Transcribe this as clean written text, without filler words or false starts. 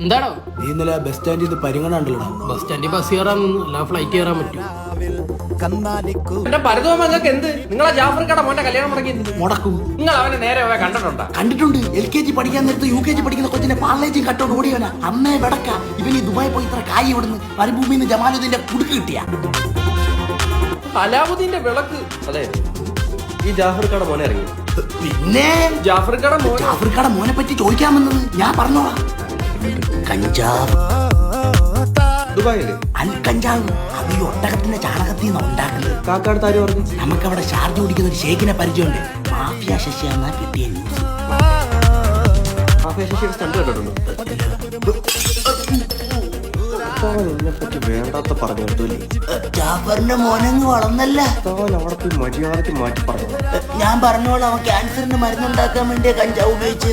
എന്താണോ നീ ഇന്നലെ ബസ് സ്റ്റാൻഡിൽ നിന്ന് പരിഗണണ്ടല്ലോ. ബസ് സ്റ്റാൻഡിൽ ബസ് കയറാൻ അല്ല ഫ്ലൈറ്റ് കയറാൻ പറ്റും. എന്റെ പരതോമ നിങ്ങൾക്ക് എന്ത്? നിങ്ങളെ ജാഫർക്കട മോന്റെ കല്യാണം മുടങ്ങിയത് മുടക്കും. നിങ്ങൾ അവനെ നേരെ പോയി കണ്ടിട്ടുണ്ടോ? കണ്ടിട്ടുണ്ട്. LKG പഠിക്കാൻ നേരത്ത് UKG പഠിക്കുന്ന കൊച്ചിനെ പാർലേജും കട്ടോട് ഓടിയവനാ. അമ്മേ വെടക്ക ഇവന് ദുബായി പോയി ഇത്ര കായ് ഇവിടുന്ന് മരുഭൂമിയിൽ നിന്ന് ജമാലുദ്ദീന്റെ കുടുക്ക് കിട്ടിയ അലാവുദ്ദീന്റെ വിളക്ക്. അതെ, ഈ ജാഫർക്കട മോനെ ഇറങ്ങി. പിന്നെ ജാഫർക്കട മോൻ ജാഫർക്കട മോനെ പറ്റി ചോദിക്കാൻ വന്നത് ഞാൻ പറഞ്ഞോളാം. കഞ്ചാവ് ദുബായില് അൽ കഞ്ചാവ് അത് ഈ ഒട്ടകത്തിന്റെ ചാണകത്തിൽ നിന്ന് ഉണ്ടാക്കുന്നത്. കാക്കാട് താര് പറഞ്ഞു. നമുക്കവിടെ ഷാർജ് കുടിക്കുന്ന ഒരു ഷേഖിനെ പരിചയമുണ്ട്. മാഫിയ ശശിയാന്നാ കിട്ടിയ ന്യൂസ്. പറ്റി വേണ്ടാത്ത പറഞ്ഞു കൊടുത്തല്ലേ. ജാഫറിന്റെ മോനങ്ങ് വളർന്നല്ല. അവിടെ മര്യാദക്ക് മാറ്റി പറഞ്ഞു. ഞാൻ പറഞ്ഞോളാം, അവൻ ക്യാൻസറിന് മരുന്നുണ്ടാക്കാൻ വേണ്ടിയ കഞ്ചാവ് ഉപയോഗിച്ച്